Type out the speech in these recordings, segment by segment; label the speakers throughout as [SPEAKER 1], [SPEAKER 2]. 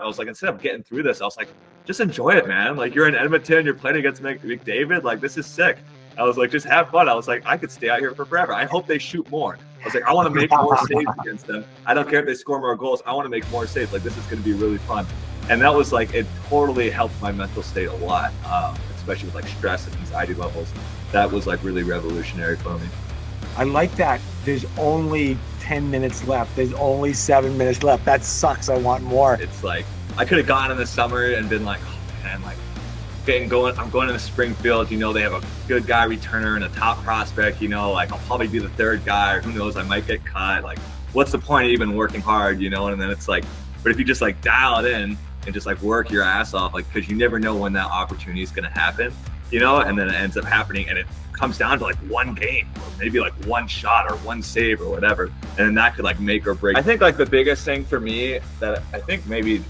[SPEAKER 1] I was like, instead of getting through this, I was like, just enjoy it, man. Like, you're in Edmonton, you're playing against McDavid. Like, this is sick. I was like, just have fun. I was like, I could stay out here for forever. I hope they shoot more. I was like, I want to make more saves against them. I don't care if they score more goals. I want to make more saves. Like, this is going to be really fun. And that was like, it totally helped my mental state a lot, especially with like stress and anxiety levels. That was like really revolutionary for me.
[SPEAKER 2] I like that. There's only 10 minutes left. There's only 7 minutes left. That sucks. I want more.
[SPEAKER 1] It's like, I could have gone in the summer and been like, oh man, like I'm going into Springfield. You know, they have a good guy returner and a top prospect. You know, like I'll probably be the third guy. Or who knows? I might get cut. Like, what's the point of even working hard? You know, and then it's like, but if you just like dial it in and just like work your ass off, like, because you never know when that opportunity is going to happen, you know, and then it ends up happening and it comes down to like one game or maybe like one shot or one save or whatever. And then that could like make or break. I think like the biggest thing for me that I think maybe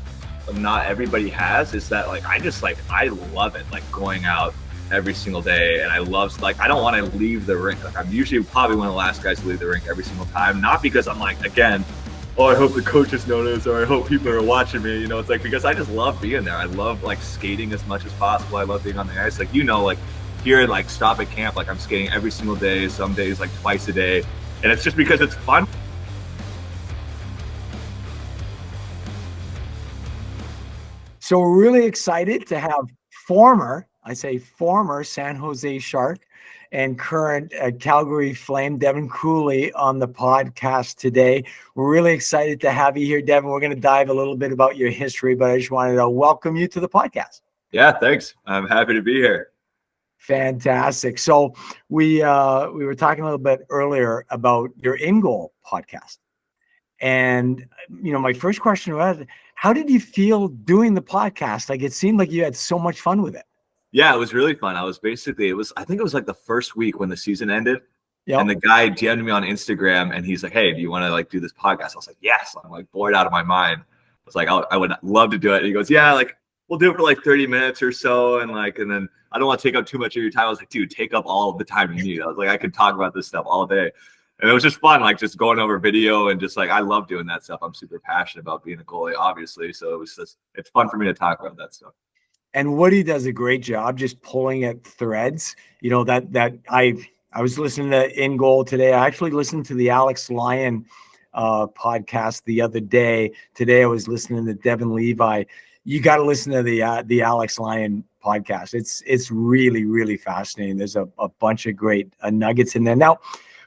[SPEAKER 1] not everybody has is that like, I love it, like going out every single day. And I love, like, I don't want to leave the rink. Like I'm usually probably one of the last guys to leave the rink every single time. Not because I'm like, again, oh, I hope the coaches notice or I hope people are watching me. You know, it's like, because I just love being there. I love like skating as much as possible. I love being on the ice. Like, you know, like here, like Stop at Camp, like I'm skating every single day, some days like twice a day. And it's just because it's fun.
[SPEAKER 2] So we're really excited to have former San Jose Shark and current Calgary Flame, Devin Cooley, on the podcast today. We're really excited to have you here, Devin. We're going to dive a little bit about your history, but I just wanted to welcome you to the podcast.
[SPEAKER 1] Yeah, thanks. I'm happy to be here.
[SPEAKER 2] Fantastic. So we were talking a little bit earlier about your In Goal podcast. And, you know, my first question was, how did you feel doing the podcast? Like, it seemed like you had so much fun with it.
[SPEAKER 1] Yeah, it was really fun. I think it was like the first week when the season ended.
[SPEAKER 2] Yep.
[SPEAKER 1] And the guy DM'd me on Instagram and he's like, hey, do you want to like do this podcast? I was like, yes. I'm like bored out of my mind. I was like, I would love to do it. And he goes, yeah, like we'll do it for like 30 minutes or so. And then I don't want to take up too much of your time. I was like, dude, take up all of the time you need. I was like, I could talk about this stuff all day. And it was just fun, like just going over video and just like, I love doing that stuff. I'm super passionate about being a goalie, obviously. So it's fun for me to talk about that stuff.
[SPEAKER 2] And Woody does a great job just pulling at threads. You know, that I was listening to In Goal today. I actually listened to the Alex Lyon podcast the other day. Today I was listening to Devin Levi. You got to listen to the Alex Lyon podcast. It's really, really fascinating. There's a bunch of great nuggets in there. Now,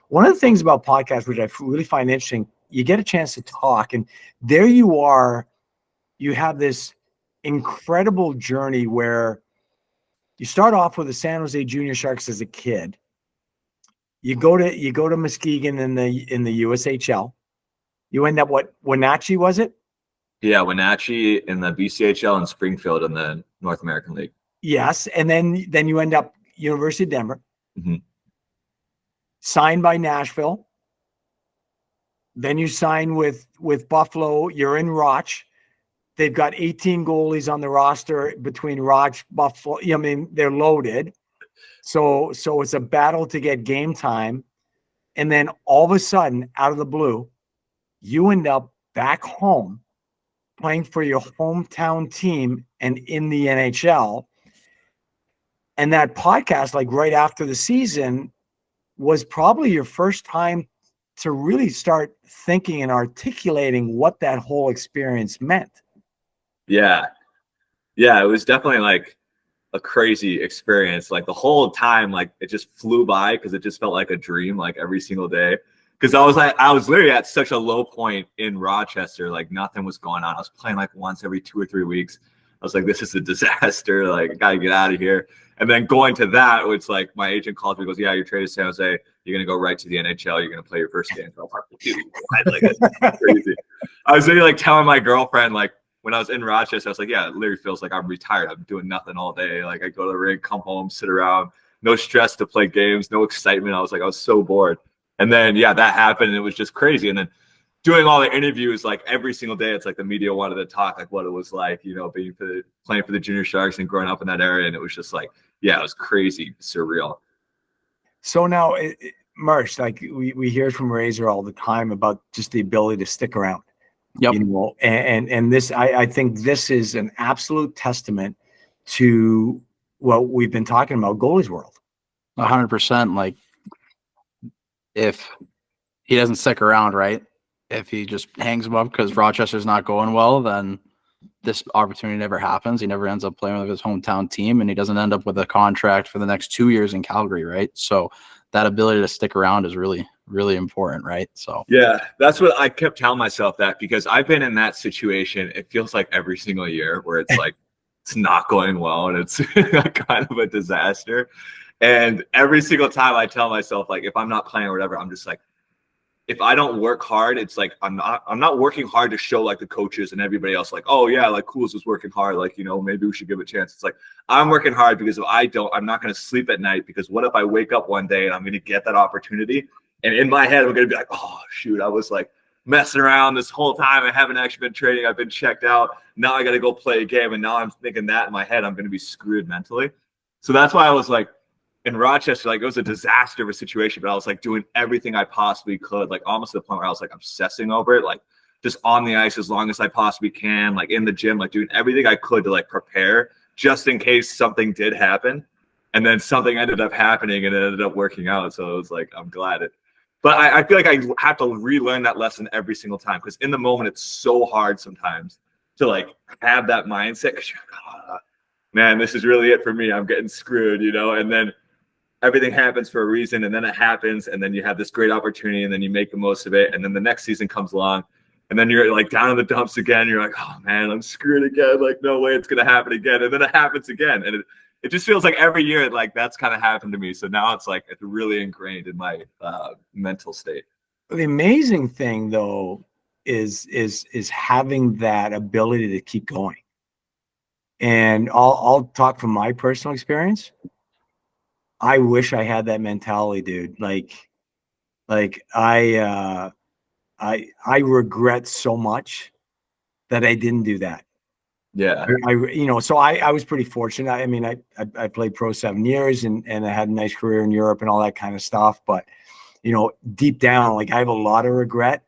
[SPEAKER 2] one of the things about podcasts, which I really find interesting, you get a chance to talk, and there you are. You have this incredible journey where you start off with the San Jose Junior Sharks as a kid. You go to Muskegon in the USHL. You end up Wenatchee, was it?
[SPEAKER 1] Yeah, Wenatchee in the BCHL and Springfield in the North American League.
[SPEAKER 2] Yes, and then you end up University of Denver.
[SPEAKER 1] Mm-hmm.
[SPEAKER 2] Signed by Nashville. Then you sign with Buffalo. You're in Roch. They've got 18 goalies on the roster between Roch, Buffalo. I mean, they're loaded. So it's a battle to get game time. And then all of a sudden, out of the blue, you end up back home playing for your hometown team and in the NHL. And that podcast, like right after the season, was probably your first time to really start thinking and articulating what that whole experience meant.
[SPEAKER 1] Yeah, it was definitely like a crazy experience. Like the whole time, like it just flew by because it just felt like a dream, like every single day. Because I was literally at such a low point in Rochester, like nothing was going on. I was playing like once every 2 or 3 weeks. I was like, this is a disaster. Like, I got to get out of here. And then going to that, it's like my agent calls me and goes, yeah, you're traded to San Jose. You're going to go right to the NHL. You're going to play your first game. So I was like, dude, what? Like, that's crazy. I was literally like telling my girlfriend, like, when I was in Rochester, I was like, yeah, it literally feels like I'm retired. I'm doing nothing all day. Like, I go to the rink, come home, sit around. No stress to play games, no excitement. I was so bored. And then, yeah, that happened. And it was just crazy. And then doing all the interviews, like every single day, it's like the media wanted to talk, like what it was like, you know, playing for the Junior Sharks and growing up in that area. And it was just like, yeah, it was crazy, surreal.
[SPEAKER 2] So now, Marsh, like we hear from Razor all the time about just the ability to stick around.
[SPEAKER 3] Yep.
[SPEAKER 2] And this, I think this is an absolute testament to what we've been talking about, goalies world.
[SPEAKER 3] 100%. Like, if he doesn't stick around, right? If he just hangs him up because Rochester's not going well, then this opportunity never happens. He never ends up playing with his hometown team, and he doesn't end up with a contract for the next 2 years in Calgary, right? So that ability to stick around is really, really important, right? So
[SPEAKER 1] yeah, that's what I kept telling myself, that because I've been in that situation. It feels like every single year where it's like it's not going well and it's kind of a disaster. And every single time I tell myself, like, if I'm not playing or whatever, I'm just like, if I don't work hard, it's like I'm not working hard to show like the coaches and everybody else, like, oh yeah, like Cools was working hard, like, maybe we should give it a chance. It's like I'm working hard because if I don't, I'm not going to sleep at night, because what if I wake up one day and I'm going to get that opportunity, and in my head I'm going to be like, oh shoot, I was like messing around this whole time. I haven't actually been training. I've been checked out. Now I got to go play a game, and now I'm thinking that in my head I'm going to be screwed mentally. So that's why I was like, in Rochester, like, it was a disaster of a situation, but I was like doing everything I possibly could, like almost to the point where I was like obsessing over it, like just on the ice as long as I possibly can, like in the gym, like doing everything I could to like prepare just in case something did happen. And then something ended up happening and it ended up working out. So it was like, I'm glad it. But I feel like I have to relearn that lesson every single time, because in the moment it's so hard sometimes to like have that mindset, because you're like, oh, man, this is really it for me. I'm getting screwed, and then everything happens for a reason, and then it happens, and then you have this great opportunity, and then you make the most of it, and then the next season comes along, and then you're like down in the dumps again. You're like, oh man, I'm screwed again. Like, no way it's gonna happen again. And then it happens again, and it just feels like every year, like that's kind of happened to me. So now it's like it's really ingrained in my mental state.
[SPEAKER 2] The amazing thing though is having that ability to keep going. And I'll talk from my personal experience. I wish I had that mentality, dude. Like I regret so much that I didn't do that.
[SPEAKER 1] Yeah.
[SPEAKER 2] So I was pretty fortunate. I mean, I played pro 7 years and I had a nice career in Europe and all that kind of stuff. But, deep down, like I have a lot of regret.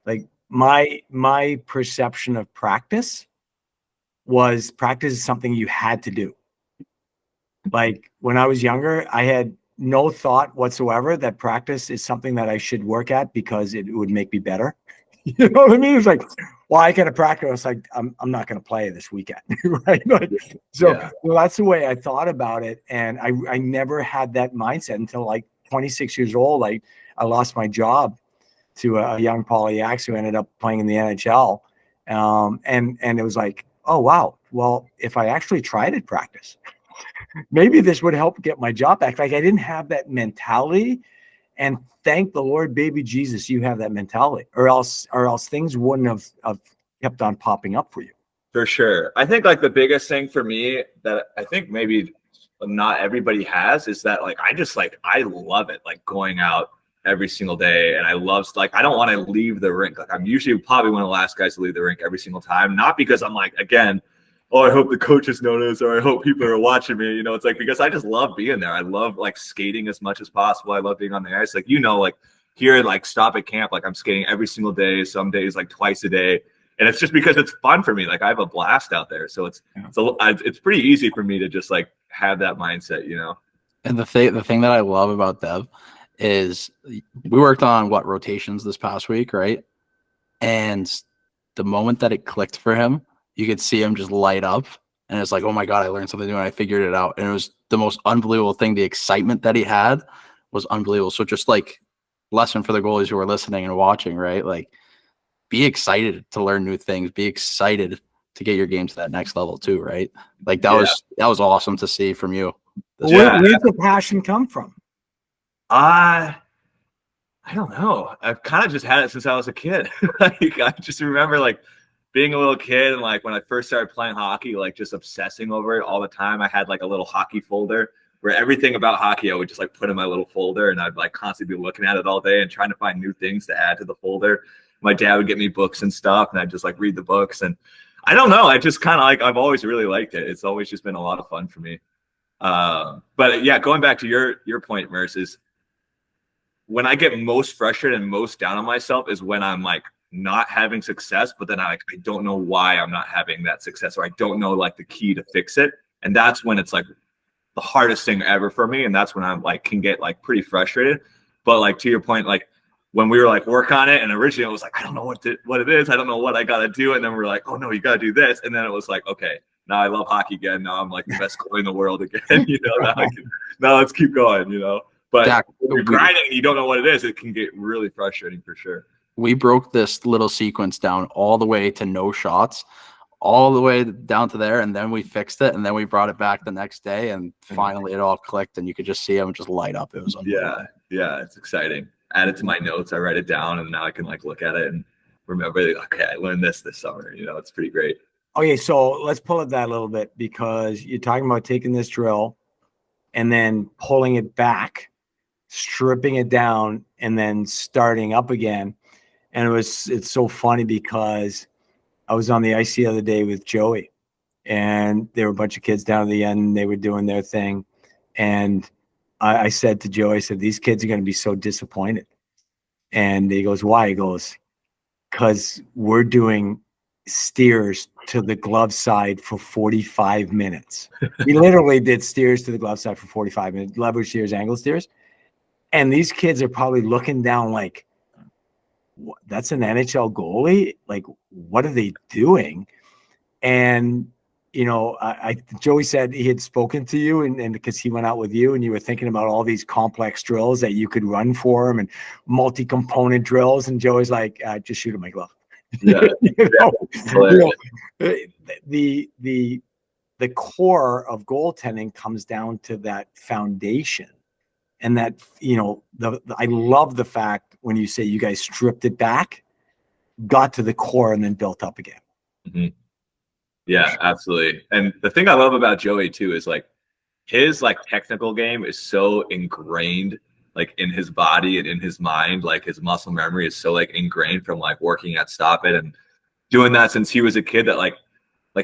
[SPEAKER 2] Like my perception of practice is something you had to do. Like when I was younger, I had no thought whatsoever that practice is something that I should work at because it would make me better. You know what I mean? It's like, well, I got to practice. Like I'm not going to play this weekend, right? Well, that's the way I thought about it, and I never had that mindset until like 26 years old. I lost my job to a young Polyax who ended up playing in the NHL, and it was like, oh wow, well, if I actually tried at practice, maybe this would help get my job back. Like I didn't have that mentality, and thank the Lord, baby Jesus, you have that mentality, or else things wouldn't have kept on popping up for you.
[SPEAKER 1] For sure. I think like the biggest thing for me that I think maybe not everybody has is that like I love it, like going out every single day, and I love, like, I don't want to leave the rink. Like I'm usually probably one of the last guys to leave the rink every single time, not because I'm like, again, oh, I hope the coaches notice, or I hope people are watching me. It's like because I just love being there. I love like skating as much as possible. I love being on the ice. Like, like here, like Stop at Camp, like I'm skating every single day, some days like twice a day. And it's just because it's fun for me. Like I have a blast out there. So it's pretty easy for me to just like have that mindset,
[SPEAKER 3] And the thing that I love about Dev is we worked on rotations this past week, right? And the moment that it clicked for him, you could see him just light up, and it's like, oh my God, I learned something new and I figured it out. And it was the most unbelievable thing. The excitement that he had was unbelievable. So just like lesson for the goalies who are listening and watching, right? Like be excited to learn new things, be excited to get your game to that next level too, right? Like that was awesome to see from you.
[SPEAKER 2] Where's the passion come from?
[SPEAKER 1] I don't know. I've kind of just had it since I was a kid. Like I just remember like being a little kid, and like when I first started playing hockey, like just obsessing over it all the time. I had like a little hockey folder where everything about hockey I would just like put in my little folder, and I'd like constantly be looking at it all day and trying to find new things to add to the folder. My dad would get me books and stuff, and I'd just like read the books. And I don't know, I just kind of like, I've always really liked it. It's always just been a lot of fun for me. But yeah, going back to your point, Merce, is when I get most frustrated and most down on myself is when I'm like not having success, but then I don't know why I'm not having that success, or I don't know like the key to fix it. And that's when it's like the hardest thing ever for me. And that's when I'm like, can get like pretty frustrated. But like, to your point, like when we were like work on it, and originally it was like, I don't know what it is. I don't know what I got to do. And then we're like, oh no, you got to do this. And then it was like, okay, now I love hockey again. Now I'm like the best goalie in the world again. Now let's keep going, But
[SPEAKER 3] Jack,
[SPEAKER 1] when you're grinding and you don't know what it is, it can get really frustrating for sure.
[SPEAKER 3] We broke this little sequence down all the way to no shots, all the way down to there, and then we fixed it, and then we brought it back the next day, and finally it all clicked, and you could just see them just light up. It was unbelievable.
[SPEAKER 1] Yeah, it's exciting. Add it to my notes. I write it down, and now I can like look at it and remember, okay, I learned this summer. It's pretty great.
[SPEAKER 2] Okay, so let's pull it that a little bit, because you're talking about taking this drill and then pulling it back, stripping it down, and then starting up again. And it's so funny because I was on the ice the other day with Joey, and there were a bunch of kids down at the end, and they were doing their thing. And I said to Joey, I said, these kids are going to be so disappointed. And he goes, why? He goes, because we're doing steers to the glove side for 45 minutes. We literally did steers to the glove side for 45 minutes, leverage steers, angle steers. And these kids are probably looking down like, that's an NHL goalie? Like, what are they doing? And, Joey said he had spoken to you and because he went out with you and you were thinking about all these complex drills that you could run for him and multi-component drills. And Joey's like, just shoot at my glove.
[SPEAKER 1] Yeah.
[SPEAKER 2] The core of goaltending comes down to that foundation. And that, I love the fact when you say you guys stripped it back, got to the core, and then built up again.
[SPEAKER 1] Mm-hmm. Yeah, absolutely. And the thing I love about Joey too is like his like technical game is so ingrained like in his body and in his mind. Like his muscle memory is so like ingrained from like working at Stop It and doing that since he was a kid, that like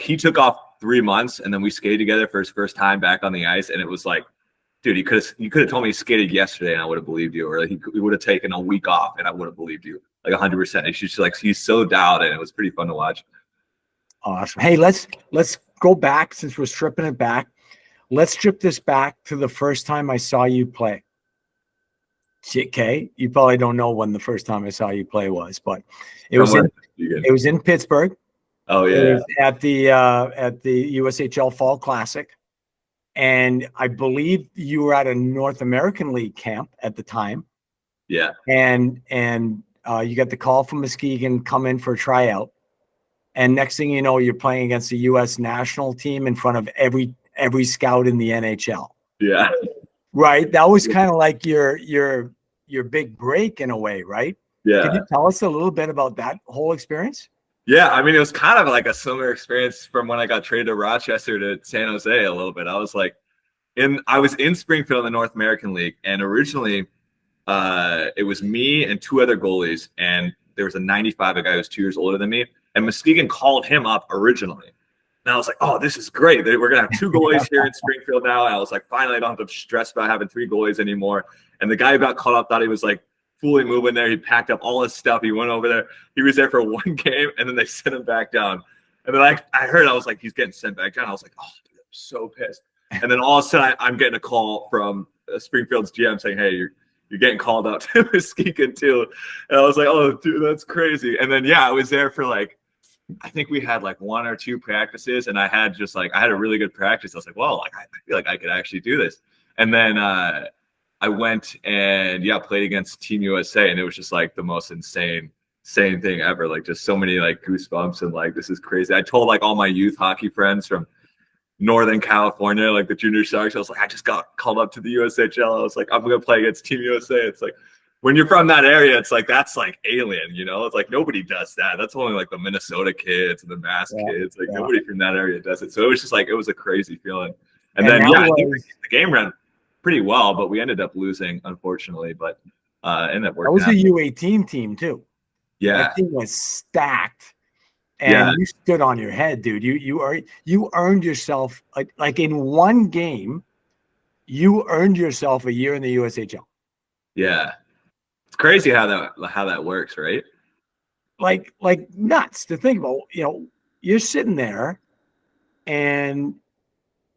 [SPEAKER 1] he took off 3 months and then we skated together for his first time back on the ice, and it was like, dude, you could have told me he skated yesterday and I would have believed you, or like he would have taken a week off and I would have believed you, like 100%. It's just like he's so dialed in. It was pretty fun to watch.
[SPEAKER 2] Awesome. Hey, let's go back, since we're stripping it back. Let's strip this back to the first time I saw you play. Okay, you probably don't know when the first time I saw you play was, but it was in Pittsburgh.
[SPEAKER 1] Oh yeah,
[SPEAKER 2] it was at the USHL Fall Classic. And I believe you were at a North American League camp at the time.
[SPEAKER 1] Yeah.
[SPEAKER 2] And you got the call from Muskegon, come in for a tryout. And next thing you know, you're playing against the U.S. national team in front of every scout in the NHL.
[SPEAKER 1] Yeah.
[SPEAKER 2] Right. That was kind of like your big break in a way, right?
[SPEAKER 1] Yeah.
[SPEAKER 2] Can you tell us a little bit about that whole experience?
[SPEAKER 1] Yeah, I mean, it was kind of like a similar experience from when I got traded to Rochester to San Jose a little bit. I was like, I was in Springfield in the North American League, and originally it was me and 2 other goalies, and there was a 95, a guy who was 2 years older than me, and Muskegon called him up originally. And I was like, oh, this is great. We're going to have 2 goalies here in Springfield now. And I was like, finally, I don't have to stress about having 3 goalies anymore. And the guy who got called up thought he was like fully moving there. He packed up all his stuff. He went over there. He was there for 1 game, and then they sent him back down. And then I heard, I was like, he's getting sent back down. I was like, oh, dude, I'm so pissed. And then all of a sudden, I'm getting a call from Springfield's GM saying, hey, you're getting called out to Muskegon too. And I was like, oh, dude, that's crazy. And then, yeah, I was there for like, I think we had like 1 or 2 practices, and I had a really good practice. I was like, well, like, I feel like I could actually do this. And then I went and played against Team USA, and it was just like the most insane thing ever. Like just so many like goosebumps, and like, this is crazy. I told like all my youth hockey friends from Northern California, like the Junior Sharks, I was like, I just got called up to the USHL. I was like, I'm going to play against Team USA. It's like, when you're from that area, it's like, that's like alien, It's like, nobody does that. That's only like the Minnesota kids and the Mass kids. Like nobody from that area does it. So it was just like, it was a crazy feeling. And then, I think the game ran pretty well, but we ended up losing, unfortunately, but ended up working.
[SPEAKER 2] That was a U18 team too.
[SPEAKER 1] Yeah.
[SPEAKER 2] That team was stacked. And you stood on your head, dude. You earned yourself like in 1 game, you earned yourself a year in the USHL.
[SPEAKER 1] Yeah. It's crazy how that works, right?
[SPEAKER 2] like nuts to think about. You're sitting there and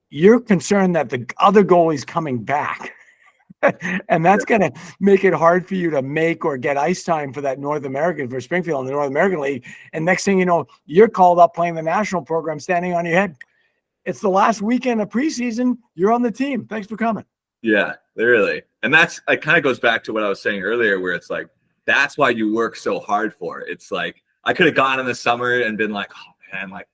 [SPEAKER 2] you're concerned that the other goalie's coming back. And that's going to make it hard for you to make or get ice time for that North American, for Springfield in the North American League. And next thing you know, you're called up playing the national program, standing on your head. It's the last weekend of preseason. You're on the team. Thanks for coming.
[SPEAKER 1] Yeah, literally. And that's it kind of goes back to what I was saying earlier, where it's like, that's why you work so hard for it. It's like, I could have gone in the summer and been like, oh man, like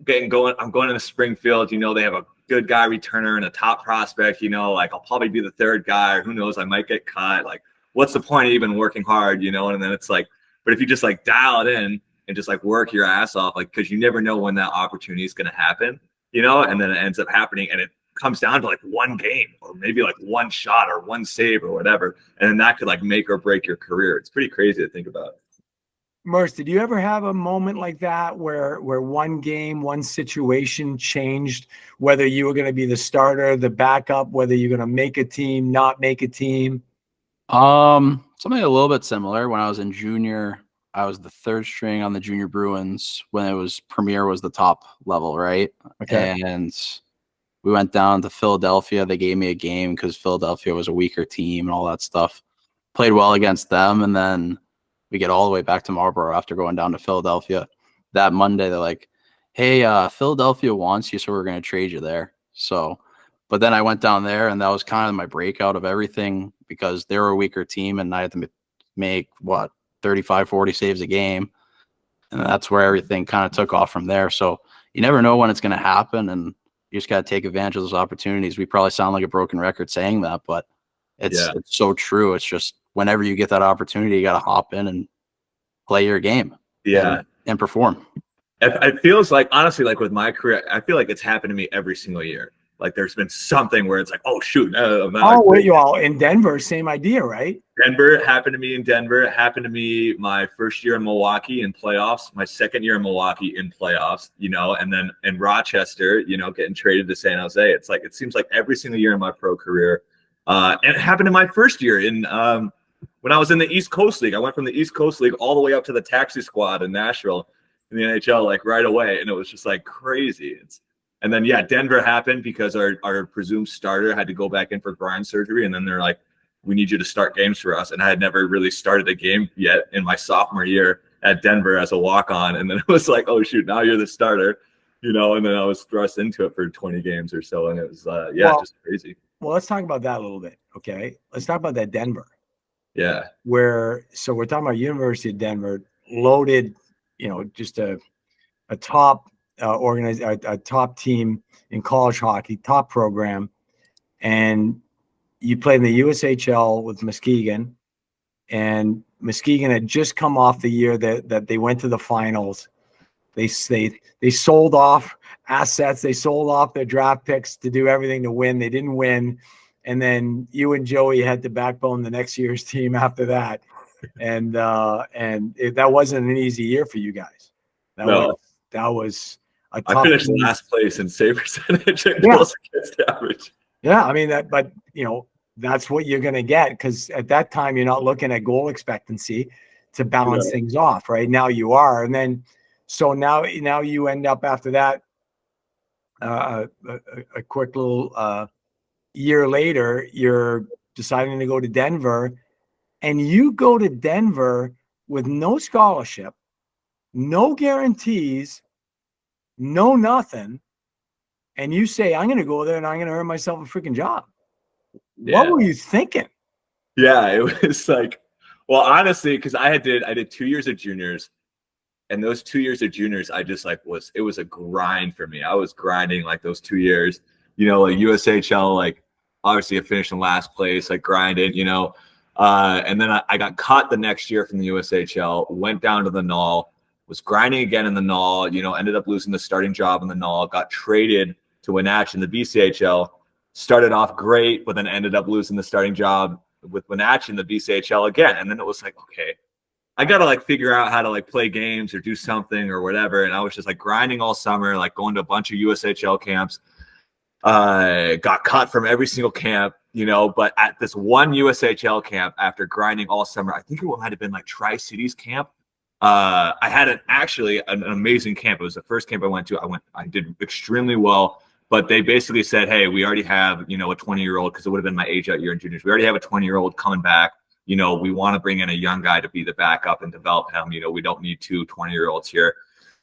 [SPEAKER 1] I'm going into Springfield. They have a good guy returner and a top prospect. Like I'll probably be the third guy. Or who knows? I might get cut. Like, what's the point of even working hard? And then it's like, but if you just like dial it in and just like work your ass off, like, because you never know when that opportunity is going to happen, and then it ends up happening, and it comes down to like one game or maybe like one shot or one save or whatever, and then that could like make or break your career. It's pretty crazy to think about.
[SPEAKER 2] Merce, did you ever have a moment like that where one game, one situation changed whether you were going to be the starter, the backup, whether you're going to make a team, not make a team?
[SPEAKER 3] Something a little bit similar. When I was in junior, I was the third string on the junior Bruins when it was Premier was the top level, right?
[SPEAKER 2] Okay.
[SPEAKER 3] And we went down to Philadelphia. They gave me a game because Philadelphia was a weaker team and all that stuff. Played well against them, and then we get all the way back to Marlborough after going down to Philadelphia. That Monday, they're like, hey, Philadelphia wants you, so we're going to trade you there. So, but then I went down there, and that was kind of my breakout of everything because they were a weaker team, and I had to make, 35, 40 saves a game. And that's where everything kind of took off from there. So you never know when it's going to happen, and you just got to take advantage of those opportunities. We probably sound like a broken record saying that, but it's so true. It's just whenever you get that opportunity, you got to hop in and play your game. And perform.
[SPEAKER 1] It feels like, honestly, like with my career, I feel like it's happened to me every single year. Like there's been something where it's like, oh shoot.
[SPEAKER 2] You all in Denver, same idea, right?
[SPEAKER 1] Denver, it happened to me in Denver. It happened to me my first year in Milwaukee in playoffs, my second year in Milwaukee in playoffs, and then in Rochester, getting traded to San Jose. It's like, it seems like every single year in my pro career. And it happened in my first year in when I was in the East Coast League. I went from the East Coast League all the way up to the taxi squad in Nashville in the NHL, like right away. And it was just like crazy. And then, Denver happened because our presumed starter had to go back in for groin surgery. And then they're like, we need you to start games for us. And I had never really started a game yet in my sophomore year at Denver as a walk-on. And then it was like, oh, shoot, now you're the starter, and then I was thrust into it for 20 games or so. And it was, just crazy.
[SPEAKER 2] Well, let's talk about that a little bit. Okay. Let's talk about that Denver.
[SPEAKER 1] Yeah.
[SPEAKER 2] We're talking about University of Denver, loaded, just a top a top team in college hockey, top program. And you played in the USHL with Muskegon, and Muskegon had just come off the year that they went to the finals. They sold off assets. They sold off their draft picks to do everything to win. They didn't win. And then you and Joey had to backbone the next year's team after that. And that wasn't an easy year for you guys. That was a tough.
[SPEAKER 1] I finished last place in save percentage and goals against average.
[SPEAKER 2] Yeah, I mean that, but that's what you're going to get, because at that time you're not looking at goal expectancy to balance things off. Right now you are, and then so now you end up after that a quick little year later, you're deciding to go to Denver, and you go to Denver with no scholarship, no guarantees, no nothing. And you say, I'm going to go there and I'm going to earn myself a freaking job. Yeah. What were you thinking?
[SPEAKER 1] Yeah, it was like, well, honestly, because I did 2 years of juniors, and those 2 years of juniors, I just like it was a grind for me. I was grinding like those 2 years, like USHL, like obviously I finished in last place, like grinded, and then I got cut the next year from the USHL, went down to the Null, was grinding again in the Null, ended up losing the starting job in the Null, got traded to Wenatchee in the BCHL, started off great, but then ended up losing the starting job with Wenatchee in the BCHL again. And then it was like, okay, I got to like figure out how to like play games or do something or whatever. And I was just like grinding all summer, like going to a bunch of USHL camps, got cut from every single camp, but at this one USHL camp after grinding all summer, I think it might have been like Tri-Cities camp. I had an amazing camp. It was the first camp I went to. I did extremely well, but they basically said, hey, we already have, a 20-year-old, because it would have been my age that year in juniors. We already have a 20-year-old coming back. We want to bring in a young guy to be the backup and develop him. We don't need two 20-year-olds here.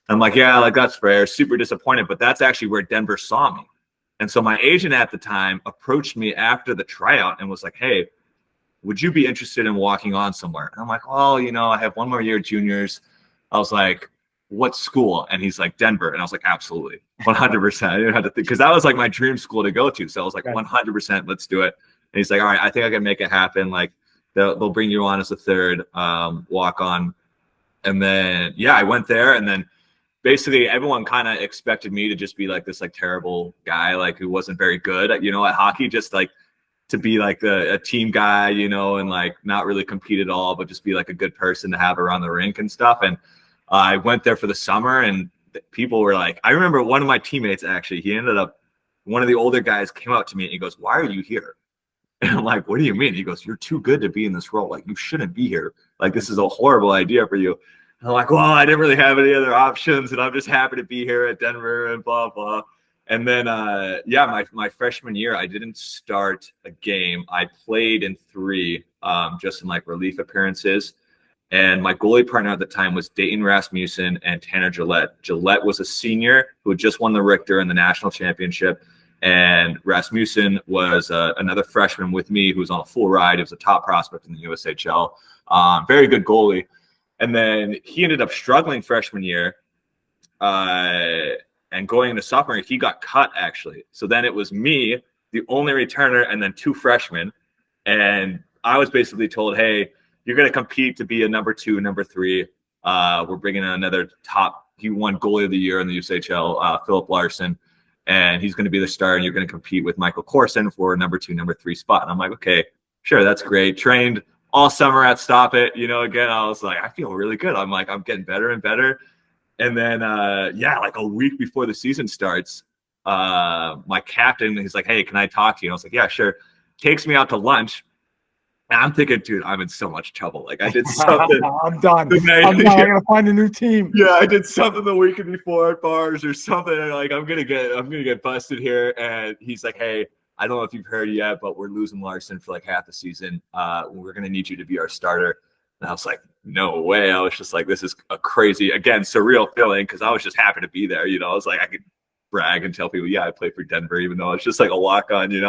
[SPEAKER 1] I'm like, yeah, like that's fair. Super disappointed, but that's actually where Denver saw me. And so my agent at the time approached me after the tryout and was like, hey, would you be interested in walking on somewhere? And I'm like, well, I have one more year of juniors. I was like, what school? And he's like, Denver. And I was like, absolutely, 100%. I didn't have to think, because that was like my dream school to go to. So I was like, 100%, let's do it. And he's like, all right, I think I can make it happen. Like they'll bring you on as a third walk on. And then, I went there, and then basically everyone kind of expected me to just be like this like terrible guy, like who wasn't very good at hockey, just like to be like a team guy, and like not really compete at all, but just be like a good person to have around the rink and stuff. And I went there for the summer, and people were like, I remember one of my teammates, actually, one of the older guys came up to me and he goes, why are you here? And I'm like, what do you mean? He goes, you're too good to be in this role. Like, you shouldn't be here. Like, this is a horrible idea for you. And I'm like, well, I didn't really have any other options, and I'm just happy to be here at Denver and blah, blah. And then, my freshman year, I didn't start a game. I played in 3, just in like relief appearances. And my goalie partner at the time was Dayton Rasmussen and Tanner Gillette. Gillette was a senior who had just won the Richter in the national championship. And Rasmussen was another freshman with me who was on a full ride. He was a top prospect in the USHL. Very good goalie. And then he ended up struggling freshman year. And going into sophomore, he got cut, actually. So then it was me, the only returner, and then 2 freshmen. And I was basically told, hey, you're going to compete to be a number 2, number 3. We're bringing in another top. He won goalie of the year in the USHL, Philip Larson. And he's going to be the star, and you're going to compete with Michael Corson for a number 2, number 3 spot. And I'm like, okay, sure, that's great. Trained all summer at Stop It. Again, I was like, I feel really good. I'm like, I'm getting better and better. And then, like a week before the season starts, my captain, he's like, hey, can I talk to you? And I was like, yeah, sure. Takes me out to lunch. And I'm thinking, dude, I'm in so much trouble. Like, I did something.
[SPEAKER 2] I'm done. I gotta find a new team.
[SPEAKER 1] Yeah, I did something the weekend before at bars or something. And like, I'm gonna get busted here. And he's like, hey, I don't know if you've heard yet, but we're losing Larson for like half the season. We're gonna need you to be our starter. And I was like, no way. I was just like, this is a crazy, again, surreal feeling, because I was just happy to be there. I was like, I could brag and tell people, I played for Denver, even though it's just like a walk-on, And then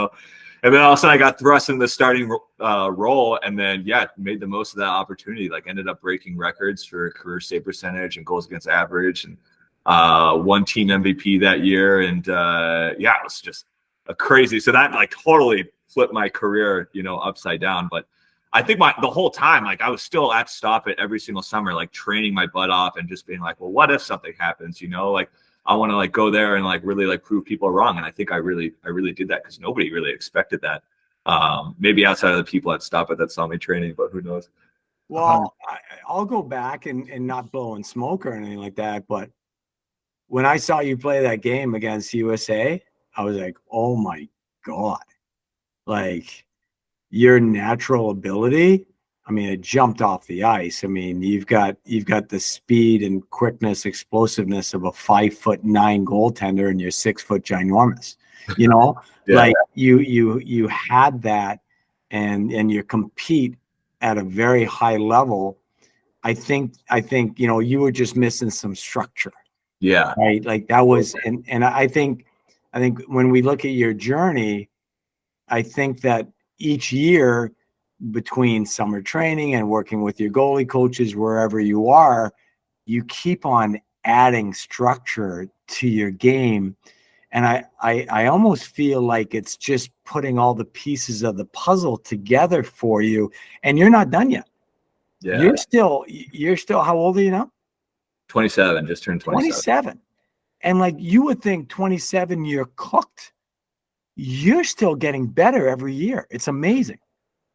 [SPEAKER 1] all of a sudden I got thrust in the starting role, and then, made the most of that opportunity. Like, ended up breaking records for career save percentage and goals against average, and won team MVP that year. And it was just a crazy. So that like totally flipped my career, upside down. But I think the whole time, like, I was still at Stop It every single summer, like training my butt off and just being like, well, what if something happens, like I want to like go there and like really like prove people wrong. And I think I really did that, because nobody really expected that. Maybe outside of the people at Stop It that saw me training, but who knows?
[SPEAKER 2] Well, I'll go back and not blowing smoke or anything like that. But when I saw you play that game against USA, I was like, oh my God, like, your natural ability, I mean, it jumped off the ice. I mean, you've got the speed and quickness, explosiveness of a 5'9" goaltender, and you're 6 foot ginormous. Like you had that, and you compete at a very high level. I think you were just missing some structure.
[SPEAKER 1] Yeah.
[SPEAKER 2] Right. Like that was, and I think when we look at your journey, I think that each year between summer training and working with your goalie coaches, wherever you are, you keep on adding structure to your game. And I almost feel like it's just putting all the pieces of the puzzle together for you, and you're not done yet. Yeah. You're still, how old are you now?
[SPEAKER 1] 27, just turned 27.
[SPEAKER 2] And like, you would think 27, you're cooked. You're still getting better every year. It's amazing.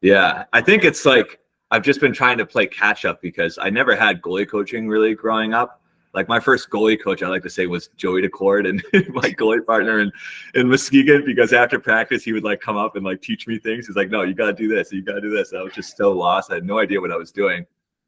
[SPEAKER 1] Yeah. I think it's like, I've just been trying to play catch up, because I never had goalie coaching really growing up. Like, my first goalie coach, I like to say, was Joey DeCord, and my goalie partner in Muskegon, because after practice, he would like come up and like teach me things. He's like, no, you got to do this. You got to do this. And I was just so lost. I had no idea what I was doing.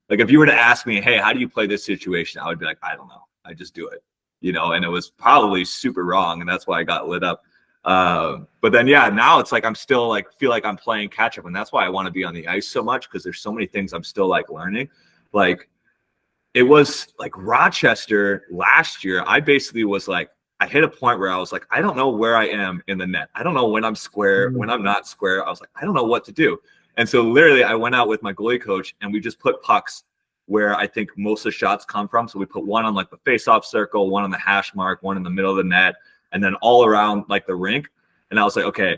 [SPEAKER 1] Like if you were to ask me, hey, how do you play this situation? I would be like, I don't know. I just do it, and it was probably super wrong. And that's why I got lit up. But then, yeah, now it's like I'm still like feel like I'm playing catch up. And that's why I want to be on the ice so much, because there's so many things I'm still like learning. Like it was like Rochester last year. I basically was like, I hit a point where I was like, I don't know where I am in the net. I don't know when I'm square, when I'm not square. I was like, I don't know what to do. And so literally I went out with my goalie coach and we just put pucks where I think most of the shots come from. So we put one on like the face-off circle, one on the hash mark, one in the middle of the net, and then all around like the rink. And I was like, okay,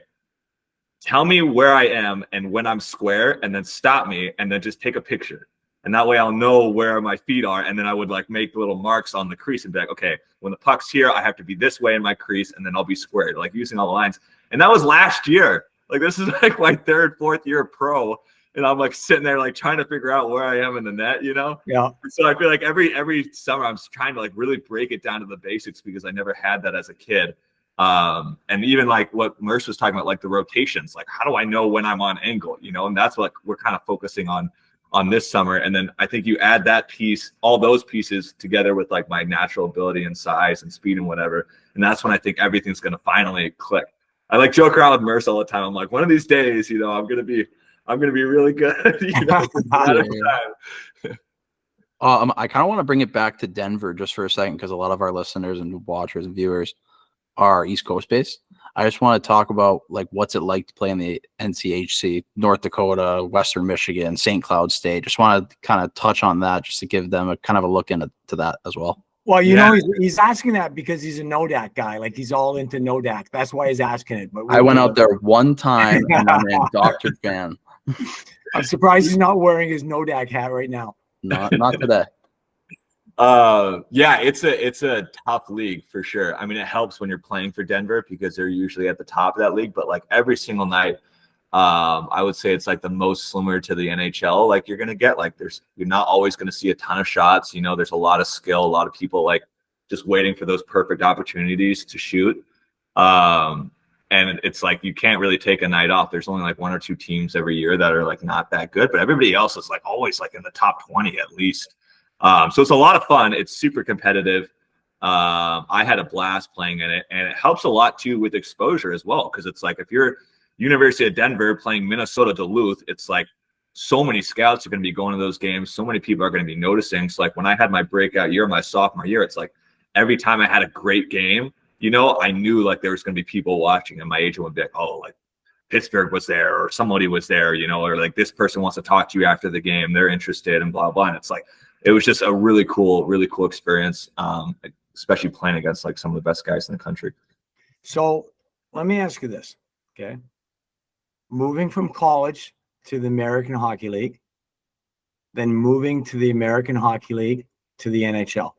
[SPEAKER 1] tell me where I am and when I'm square, and then stop me and then just take a picture. And that way I'll know where my feet are. And then I would like make little marks on the crease and be like, okay, when the puck's here, I have to be this way in my crease, and then I'll be squared, like using all the lines. And that was last year. Like this is like my third, fourth year pro. And I'm like sitting there like trying to figure out where I am in the net,
[SPEAKER 2] Yeah.
[SPEAKER 1] So I feel like every summer I'm trying to like really break it down to the basics, because I never had that as a kid. And even like what Merce was talking about, like the rotations, like how do I know when I'm on angle, and that's what we're kind of focusing on this summer. And then I think you add that piece, all those pieces together with like my natural ability and size and speed and whatever. And that's when I think everything's going to finally click. I like joke around with Merce all the time. I'm like, one of these days, I'm going to be really good.
[SPEAKER 3] I kind of want to bring it back to Denver just for a second, because a lot of our listeners and watchers and viewers are East Coast based. I just want to talk about like what's it like to play in the NCHC, North Dakota, Western Michigan, St. Cloud State. Just want to kind of touch on that just to give them a kind of a look into that as well.
[SPEAKER 2] Well, he's asking that because he's a Nodak guy. Like he's all into Nodak. That's why he's asking it. But
[SPEAKER 3] I went out there one time and I'm a doctored fan.
[SPEAKER 2] I'm surprised he's not wearing his Nodak hat right now.
[SPEAKER 3] Not today.
[SPEAKER 1] Yeah, it's a tough league for sure. I mean, it helps when you're playing for Denver because they're usually at the top of that league, but like every single night, I would say it's like the most similar to the NHL. Like you're going to get like, you're not always going to see a ton of shots. There's a lot of skill, a lot of people like just waiting for those perfect opportunities to shoot. And it's like, you can't really take a night off. There's only like one or two teams every year that are like not that good, but everybody else is like always like in the top 20 at least. So it's a lot of fun. It's super competitive. I had a blast playing in it, and it helps a lot too with exposure as well. Cause it's like, if you're University of Denver playing Minnesota Duluth, it's like so many scouts are going to be going to those games. So many people are going to be noticing. So like when I had my breakout year, my sophomore year, it's like every time I had a great game, I knew like there was going to be people watching, and my agent would be like, oh, like Pittsburgh was there, or somebody was there, or like this person wants to talk to you after the game. They're interested and blah, blah. And it's like, it was just a really cool experience, especially playing against like some of the best guys in the country.
[SPEAKER 2] So let me ask you this, okay? Moving from college to the American Hockey League, then moving to the American Hockey League to the NHL.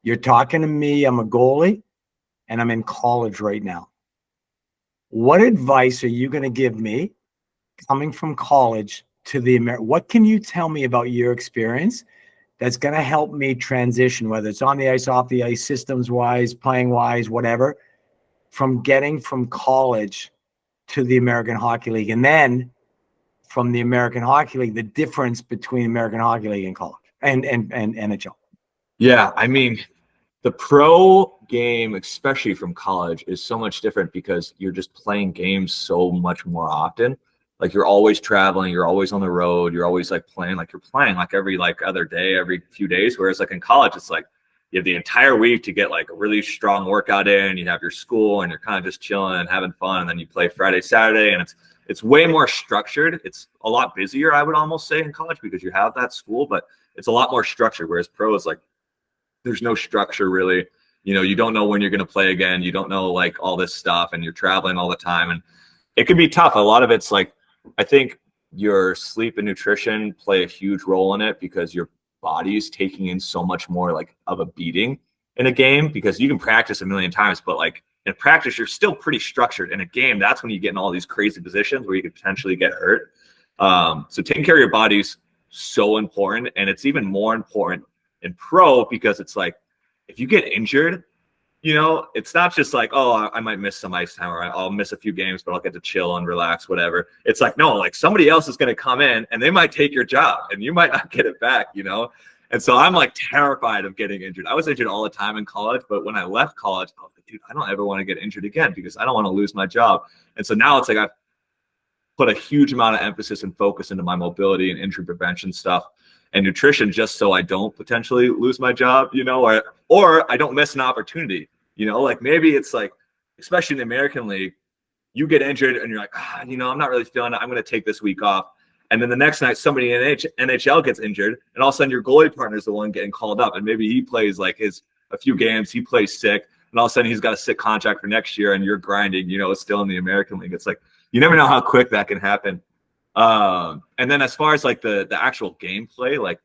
[SPEAKER 2] You're talking to me, I'm a goalie, and I'm in college right now. What advice are you going to give me coming from college to the American? What can you tell me about your experience that's going to help me transition, whether it's on the ice, off the ice, systems wise, playing wise, whatever, from getting from college to the American Hockey League, and then from the American Hockey League, the difference between American Hockey League and college and NHL?
[SPEAKER 1] Yeah, I mean, the pro game, especially from college, is so much different because you're just playing games so much more often. Like you're always traveling, you're always on the road, you're always like playing, like you're playing like every like other day, every few days. Whereas like in college, it's like you have the entire week to get like a really strong workout in. You have your school and you're kind of just chilling and having fun. And then you play Friday, Saturday, and it's way more structured. It's a lot busier, I would almost say, in college because you have that school, but it's a lot more structured. Whereas pro is like, there's no structure really. You don't know when you're going to play again. You don't know like all this stuff, and you're traveling all the time, and it can be tough. A lot of it's like, I think your sleep and nutrition play a huge role in it because your body's taking in so much more like of a beating in a game, because you can practice a million times, but like in practice, you're still pretty structured. In a game, that's when you get in all these crazy positions where you could potentially get hurt. So taking care of your body's so important, and it's even more important in pro because it's like, if you get injured, you know, it's not just like, oh, I might miss some ice time or I'll miss a few games, but I'll get to chill and relax, whatever. It's like, no, like somebody else is going to come in and they might take your job and you might not get it back, you know? And so I'm like terrified of getting injured. I was injured all the time in college, but when I left college, I was like, dude, I don't ever want to get injured again because I don't want to lose my job. And so now it's like I've put a huge amount of emphasis and focus into my mobility and injury prevention stuff and nutrition just so I don't potentially lose my job, you know, or I don't miss an opportunity, you know, like maybe it's like, especially in the American League, you get injured and you're like, you know, I'm not really feeling it. I'm going to take this week off. And then the next night, somebody in NHL gets injured and all of a sudden your goalie partner is the one getting called up. And maybe he plays like a few games, he plays sick. And all of a sudden he's got a sick contract for next year and you're grinding, you know, it's still in the American League. It's like, you never know how quick that can happen. And then as far as like the actual gameplay, like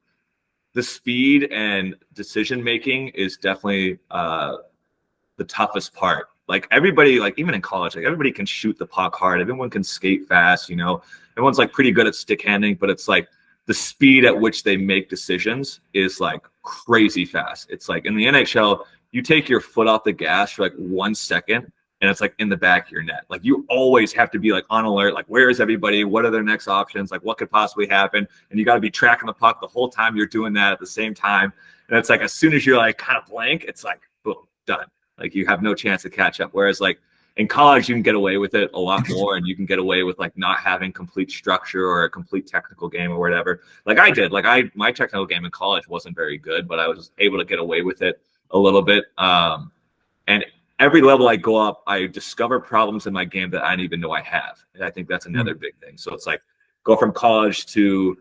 [SPEAKER 1] the speed and decision making is definitely the toughest part. Like everybody, like even in college, like everybody can shoot the puck hard. Everyone can skate fast, you know, everyone's like pretty good at stick handling, but it's like the speed at which they make decisions is like crazy fast. It's like in the NHL, you take your foot off the gas for like 1 second and it's like in the back of your net. Like you always have to be like on alert. Like where is everybody? What are their next options? Like what could possibly happen? And you got to be tracking the puck the whole time you're doing that at the same time. And it's like, as soon as you're like kind of blank, it's like, boom, done. Like you have no chance to catch up. Whereas like in college, you can get away with it a lot more and you can get away with like not having complete structure or a complete technical game or whatever. Like I did, like my technical game in college wasn't very good, but I was able to get away with it a little bit. And every level I go up, I discover problems in my game that I didn't even know I have. And I think that's another big thing. So it's like go from college to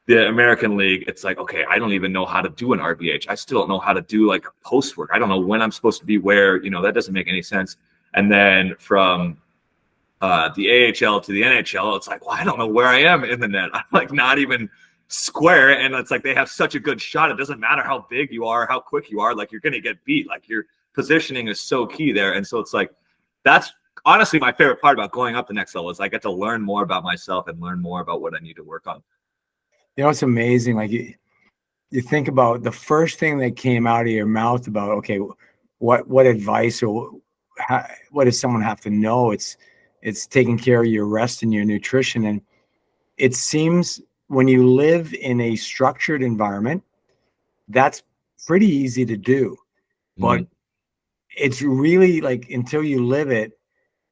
[SPEAKER 1] the American League. It's like, okay, I don't even know how to do an RBH. I still don't know how to do like post work. I don't know when I'm supposed to be where, you know, that doesn't make any sense. And then from the AHL to the NHL, it's like, well, I don't know where I am in the net. I'm like not even square. And it's like they have such a good shot. It doesn't matter how big you are, how quick you are, like you're going to get beat. Like your positioning is so key there. And so it's like, that's honestly my favorite part about going up the next level is I get to learn more about myself and learn more about what I need to work on.
[SPEAKER 2] You know, it's amazing. Like you think about the first thing that came out of your mouth about, okay, what advice or what does someone have to know? It's taking care of your rest and your nutrition. And it seems when you live in a structured environment, that's pretty easy to do. But it's really like until you live it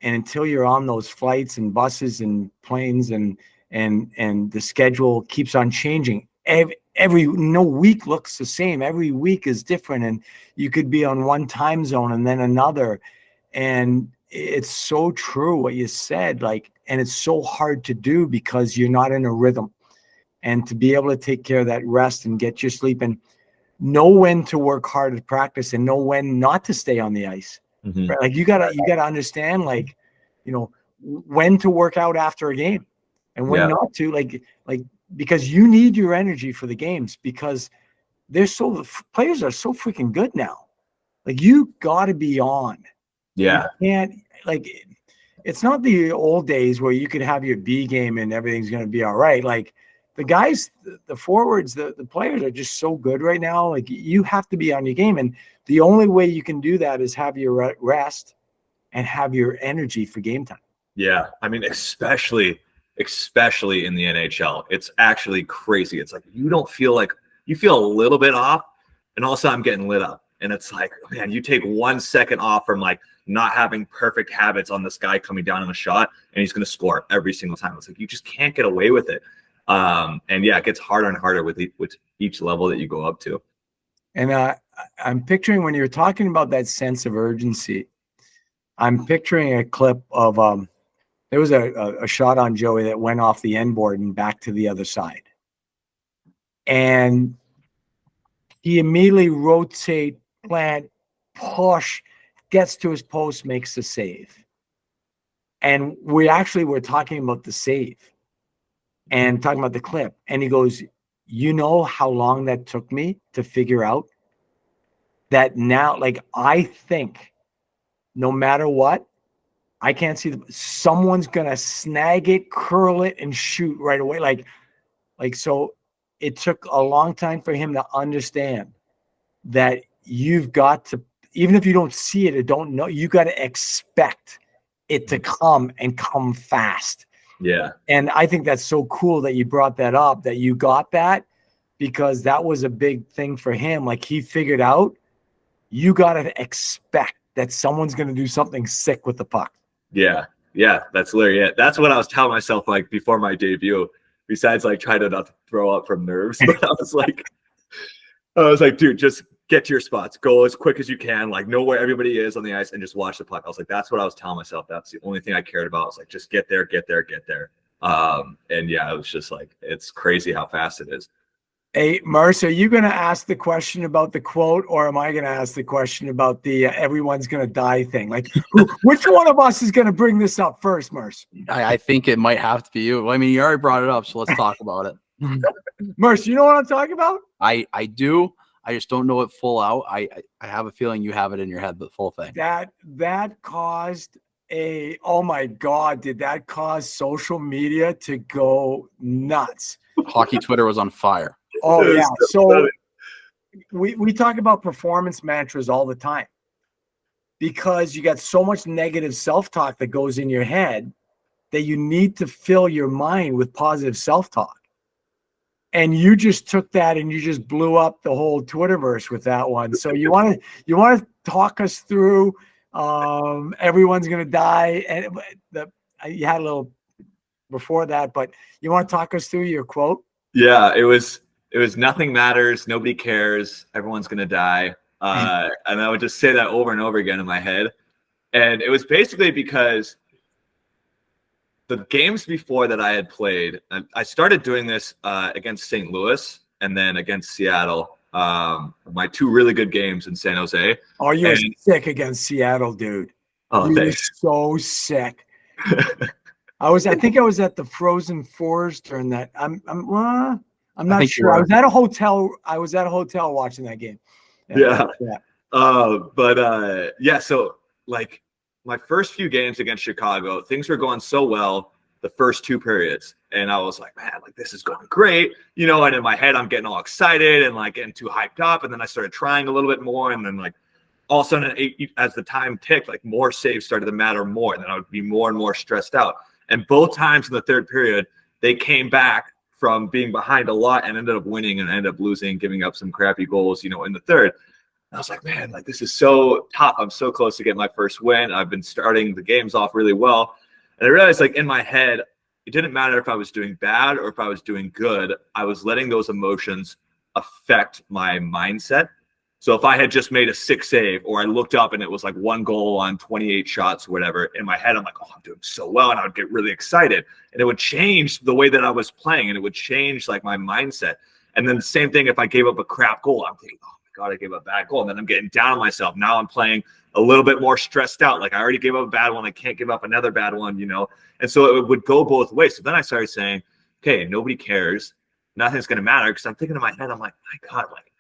[SPEAKER 2] and until you're on those flights and buses and planes and the schedule keeps on changing. No week looks the same. Every week is different. And you could be on one time zone and then another. And it's so true what you said, like, and it's so hard to do because you're not in a rhythm. And to be able to take care of that rest and get your sleep and know when to work hard at practice and know when not to stay on the ice. Right? Like you gotta understand, like, you know, when to work out after a game and when not to, like because you need your energy for the games because players are so freaking good now. Like you got to be on.
[SPEAKER 1] Yeah.
[SPEAKER 2] You can't, like, it's not the old days where you could have your B game and everything's going to be all right. Like the guys, the forwards, the players are just so good right now. Like you have to be on your game. And the only way you can do that is have your rest and have your energy for game time.
[SPEAKER 1] Yeah. I mean, especially in the NHL, it's actually crazy. It's like, you don't feel like you feel a little bit off and all of a sudden I'm getting lit up. And it's like, man, you take 1 second off from like not having perfect habits on this guy coming down in a shot and he's going to score every single time. It's like, you just can't get away with it. And yeah, it gets harder and harder with each level that you go up to.
[SPEAKER 2] And I'm picturing when you're talking about that sense of urgency, I'm picturing a clip of there was a shot on Joey that went off the end board and back to the other side. And he immediately rotate, plant, push, gets to his post, makes the save. And we actually were talking about the save and talking about the clip. And he goes, you know how long that took me to figure out that now, like, I think no matter what, I can't see someone's going to snag it, curl it, and shoot right away. Like, so it took a long time for him to understand that you've got to, even if you don't see it or don't know, you got to expect it to come and come fast.
[SPEAKER 1] Yeah.
[SPEAKER 2] And I think that's so cool that you brought that up, that you got that, because that was a big thing for him. Like, he figured out you got to expect that someone's going to do something sick with the puck.
[SPEAKER 1] Yeah. Yeah. That's literally it. That's what I was telling myself, like, before my debut, besides like trying to not throw up from nerves. But I was like, dude, just get to your spots, go as quick as you can, like, know where everybody is on the ice and just watch the puck. I was like, that's what I was telling myself. That's the only thing I cared about. I was like, just get there. And yeah, it was just like, it's crazy how fast it is.
[SPEAKER 2] Hey, Mars, are you going to ask the question about the quote, or am I going to ask the question about the everyone's going to die thing? Like, which one of us is going to bring this up first, Mars?
[SPEAKER 3] I think it might have to be you. I mean, you already brought it up, so let's talk about it.
[SPEAKER 2] Mars, you know what I'm talking about?
[SPEAKER 3] I do. I just don't know it full out. I have a feeling you have it in your head, the full thing.
[SPEAKER 2] That caused oh my God, did that cause social media to go nuts?
[SPEAKER 3] Hockey Twitter was on fire.
[SPEAKER 2] Oh yeah. So we talk about performance mantras all the time, because you got so much negative self-talk that goes in your head that you need to fill your mind with positive self-talk. And you just took that and you just blew up the whole Twitterverse with that one. So you want to talk us through everyone's going to die, and you had a little before that, but you want to talk us through your quote?
[SPEAKER 1] Yeah, it was nothing matters, nobody cares, everyone's gonna die. And I would just say that over and over again in my head. And it was basically because the games before that I had played, I started doing this against St. Louis and then against Seattle. My two really good games in San Jose.
[SPEAKER 2] Oh, you were sick against Seattle, dude.
[SPEAKER 1] Oh,
[SPEAKER 2] you
[SPEAKER 1] thanks.
[SPEAKER 2] were so sick. I think I was at the Frozen Forest during that. I'm not sure. I was at a hotel watching that game.
[SPEAKER 1] Yeah. Yeah. So like my first few games against Chicago, things were going so well the first two periods. And I was like, man, like, this is going great. You know, and in my head, I'm getting all excited and like getting too hyped up. And then I started trying a little bit more. And then like all of a sudden, as the time ticked, like more saves started to matter more. And then I would be more and more stressed out. And both times in the third period, they came back from being behind a lot and ended up winning and ended up losing, giving up some crappy goals, you know, in the third. And I was like, man, like, this is so tough. I'm so close to getting my first win. I've been starting the games off really well. And I realized, like, in my head, it didn't matter if I was doing bad or if I was doing good. I was letting those emotions affect my mindset. So if I had just made a 6 save, or I looked up and it was like 1 goal on 28 shots or whatever, in my head, I'm like, oh, I'm doing so well. And I would get really excited. And it would change the way that I was playing, and it would change like my mindset. And then the same thing, if I gave up a crap goal, I'm thinking, oh my God, I gave up a bad goal. And then I'm getting down on myself. Now I'm playing a little bit more stressed out. Like, I already gave up a bad one. I can't give up another bad one, you know? And so it would go both ways. So then I started saying, okay, nobody cares. Nothing's going to matter. Because I'm thinking in my head, I'm like, my God, like,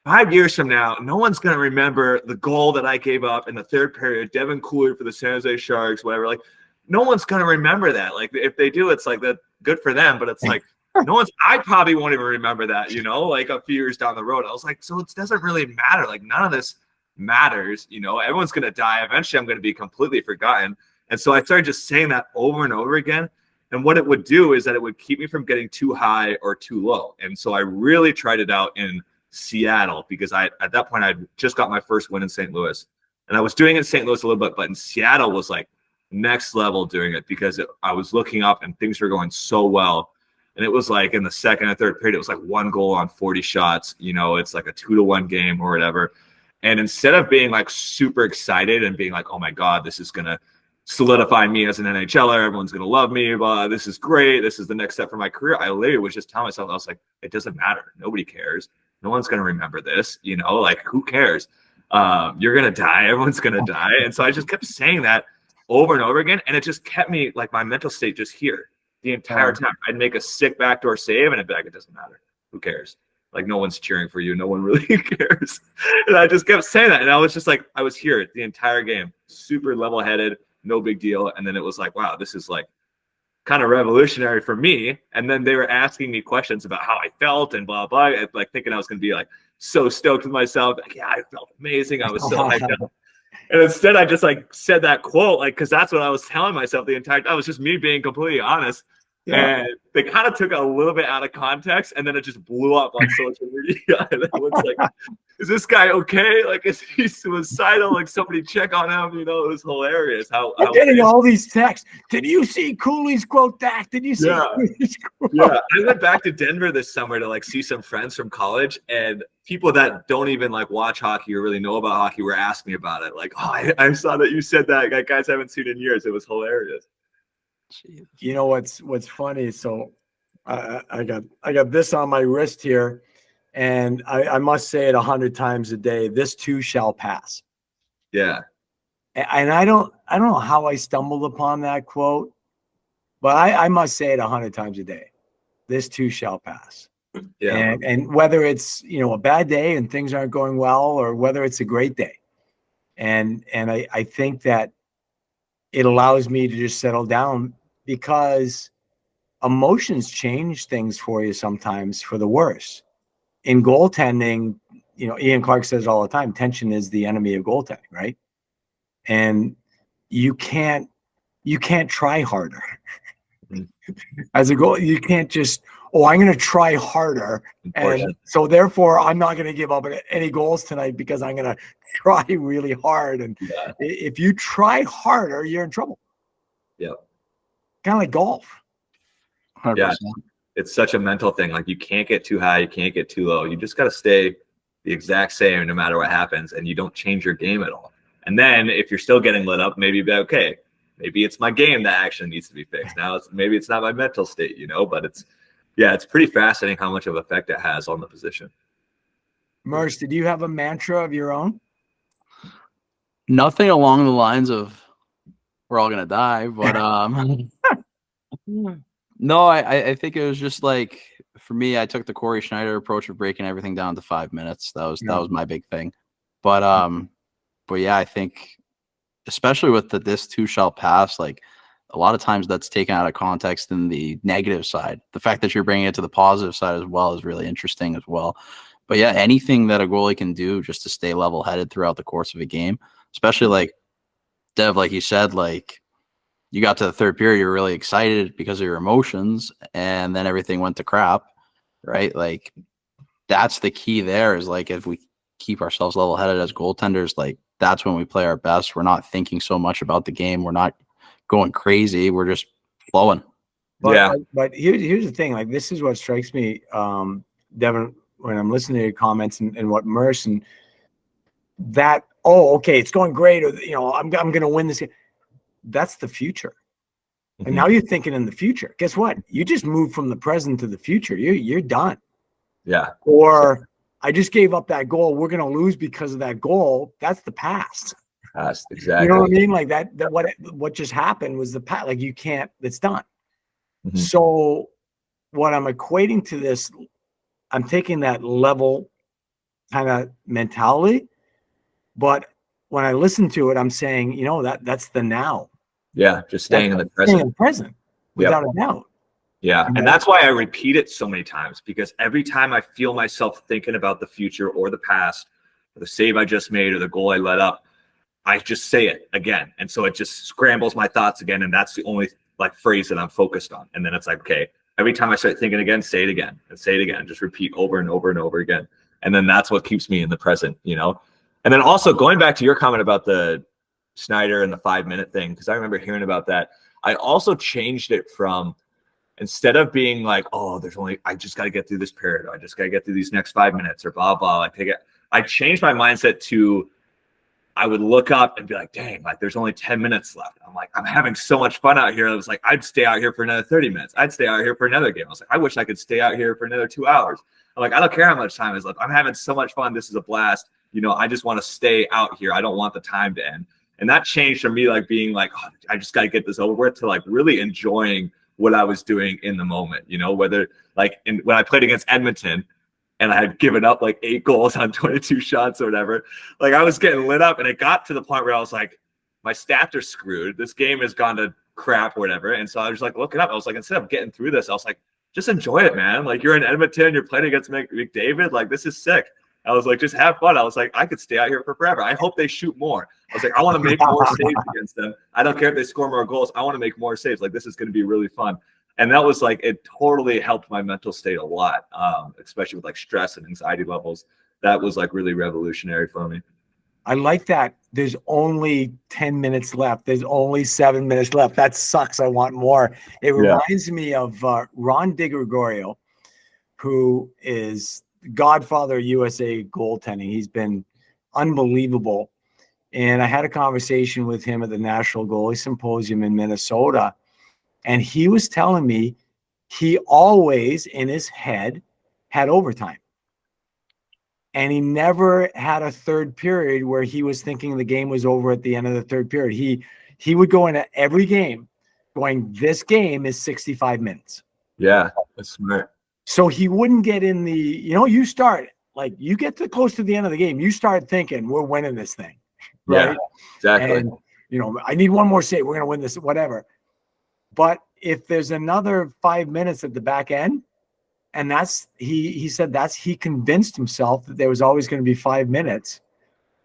[SPEAKER 1] 5 years from now, no one's going to remember the goal that I gave up in the third period, Devin Cooley for the San Jose Sharks, whatever. Like, no one's going to remember that. Like, if they do, it's like that, good for them. But it's like, I probably won't even remember that, you know, like a few years down the road. I was like, so it doesn't really matter. Like, none of this matters. You know, everyone's going to die. Eventually, I'm going to be completely forgotten. And so I started just saying that over and over again. And what it would do is that it would keep me from getting too high or too low. And so I really tried it out in Seattle, because at that point I'd just got my first win in St. Louis, and I was doing it in St. Louis a little bit, but in Seattle was like next level doing it, because I was looking up and things were going so well. And it was like in the second and third period, it was like 1 goal on 40 shots, you know, it's like a 2-1 game or whatever. And instead of being like super excited and being like, oh my God, this is going to solidify me as an NHLer, everyone's going to love me, blah, this is great, this is the next step for my career, I literally was just telling myself, I was like, it doesn't matter. Nobody cares. No one's going to remember this, you know, like, who cares? You're going to die. Everyone's going to die. And so I just kept saying that over and over again. And it just kept me, like, my mental state just here the entire time. I'd make a sick backdoor save and I'd be like, it doesn't matter. Who cares? Like, no one's cheering for you. No one really cares. And I just kept saying that. And I was just like, I was here the entire game, super level headed, no big deal. And then it was like, wow, this is like kind of revolutionary for me. And then they were asking me questions about how I felt and blah, blah, like thinking I was going to be like so stoked with myself. Like, yeah, I felt amazing. I was so hyped up. And instead, I just like said that quote, like, because that's what I was telling myself the entire time. That was just me being completely honest. Yeah. And they kind of took it a little bit out of context, and then it just blew up on social media. And everyone's like, is this guy okay? Like, is he suicidal? Like, somebody check on him. You know, it was hilarious.
[SPEAKER 2] I'm getting all these texts. Did you see Cooley's quote back? Did you see Cooley's quote?
[SPEAKER 1] Yeah, I went back to Denver this summer to like see some friends from college, and people that don't even like watch hockey or really know about hockey were asking me about it. Like, oh, I saw that you said that. Like, guys haven't seen it in years. It was hilarious.
[SPEAKER 2] You know what's funny? So I got this on my wrist here, and I must say it 100 times a day. This too shall pass.
[SPEAKER 1] Yeah.
[SPEAKER 2] And I don't know how I stumbled upon that quote, but I must say it 100 times a day. This too shall pass. Yeah. And whether it's, you know, a bad day and things aren't going well, or whether it's a great day. And I think that it allows me to just settle down, because emotions change things for you sometimes for the worse. In goaltending, you know, Ian Clark says all the time, tension is the enemy of goaltending, right? And you can't try harder. As a goal, you can't just, I'm going to try harder, and so therefore I'm not going to give up any goals tonight because I'm going to try really hard. And if you try harder, you're in trouble.
[SPEAKER 1] Yeah.
[SPEAKER 2] Kind of like golf.
[SPEAKER 3] 100%.
[SPEAKER 1] Yeah, it's such a mental thing. Like, you can't get too high, you can't get too low. You just got to stay the exact same no matter what happens, and you don't change your game at all. And then if you're still getting lit up, maybe be okay. Maybe it's my game that actually needs to be fixed. Now maybe it's not my mental state, you know. But it's pretty fascinating how much of effect it has on the position.
[SPEAKER 2] Merce, did you have a mantra of your own?
[SPEAKER 3] Nothing along the lines of we're all gonna die, but no, I think it was just like, for me, I took the Corey Schneider approach of breaking everything down to 5 minutes. That was my big thing. But yeah, I think especially with this too shall pass, like, a lot of times that's taken out of context in the negative side. The fact that you're bringing it to the positive side as well is really interesting as well. But yeah, anything that a goalie can do just to stay level headed throughout the course of a game, especially like Dev, like you said, like, you got to the third period, you're really excited because of your emotions, and then everything went to crap, right? Like, that's the key there, is like, if we keep ourselves level headed as goaltenders, like, that's when we play our best. We're not thinking so much about the game. We're not going crazy. We're just flowing.
[SPEAKER 2] But here's the thing. Like, this is what strikes me, Devin, when I'm listening to your comments and what Merce and that, okay, it's going great, or, you know, I'm going to win this game. That's the future. Mm-hmm. And now you're thinking in the future. Guess what? You just moved from the present to the future. You're done.
[SPEAKER 1] Yeah.
[SPEAKER 2] Or I just gave up that goal. We're going to lose because of that goal. That's the past.
[SPEAKER 1] Past, exactly.
[SPEAKER 2] You know what I mean? Like that what just happened was the past. Like, you can't, it's done. Mm-hmm. So what I'm equating to this, I'm taking that level kind of mentality, but when I listen to it, I'm saying, you know, that's the now.
[SPEAKER 1] Yeah, just staying in the present.
[SPEAKER 2] Staying in the present, without a doubt.
[SPEAKER 1] Yeah, and that's why I repeat it so many times, because every time I feel myself thinking about the future or the past, or the save I just made or the goal I let up, I just say it again. And so it just scrambles my thoughts again, and that's the only like phrase that I'm focused on. And then it's like, okay, every time I start thinking again, say it again and say it again. Just repeat over and over and over again. And then that's what keeps me in the present, you know? And then also going back to your comment about the Schneider and the 5-minute thing, because I remember hearing about that. I also changed it from, instead of being like, I just got to get through this period. I just got to get through these next 5 minutes or blah, blah. I changed my mindset to, I would look up and be like, dang, like, there's only 10 minutes left. I'm like, I'm having so much fun out here. I was like, I'd stay out here for another 30 minutes. I'd stay out here for another game. I was like, I wish I could stay out here for another 2 hours. I'm like, I don't care how much time is left. I'm having so much fun. This is a blast. You know, I just want to stay out here. I don't want the time to end. And that changed from me, like, being like, I just got to get this over with, to like really enjoying what I was doing in the moment, you know, whether like when I played against Edmonton and I had given up like 8 goals on 22 shots or whatever, like, I was getting lit up, and it got to the point where I was like, my stats are screwed. This game has gone to crap or whatever. And so I was like looking up, I was like, instead of getting through this, I was like, just enjoy it, man. Like, you're in Edmonton, you're playing against McDavid. Like, this is sick. I was like, just have fun. I was like, I could stay out here for forever. I hope they shoot more. I was like, I want to make more saves against them. I don't care if they score more goals. I want to make more saves. Like, this is going to be really fun. And that was like, it totally helped my mental state a lot, especially with like stress and anxiety levels. That was like really revolutionary for me.
[SPEAKER 2] I like that. There's only 10 minutes left. There's only 7 minutes left. That sucks. I want more. It reminds me of Ron DiGregorio, who is godfather of USA goaltending. He's been unbelievable. And I had a conversation with him at the National Goalie Symposium in Minnesota. And he was telling me he always in his head had overtime. And he never had a third period where he was thinking the game was over at the end of the third period. He would go into every game going, this game is 65 minutes.
[SPEAKER 1] Yeah, that's smart.
[SPEAKER 2] So he wouldn't get in the, you start, like you get to close to the end of the game, you start thinking we're winning this thing. Right?
[SPEAKER 1] Yeah, exactly.
[SPEAKER 2] And, I need one more save. We're going to win this, whatever. But if there's another 5 minutes at the back end, and that's he said he convinced himself that there was always going to be 5 minutes,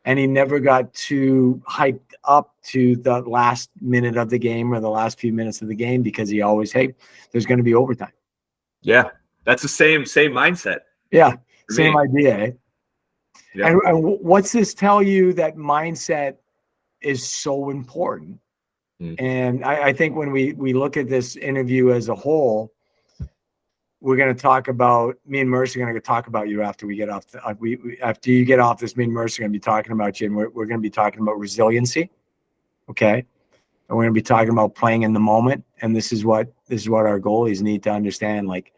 [SPEAKER 2] and he never got too hyped up to the last minute of the game or the last few minutes of the game because he always, hey, there's going to be overtime.
[SPEAKER 1] Yeah, that's the same mindset.
[SPEAKER 2] Yeah, same idea. Eh?
[SPEAKER 1] Yeah.
[SPEAKER 2] And what's this tell you that mindset is so important? And I think when we look at this interview as a whole, we're going to talk about, me and Mercer are going to talk about you after we get off. After you get off this, me and Mercer are going to be talking about you, and we're going to be talking about resiliency. Okay. And we're going to be talking about playing in the moment. And this is what our goalies need to understand. Like,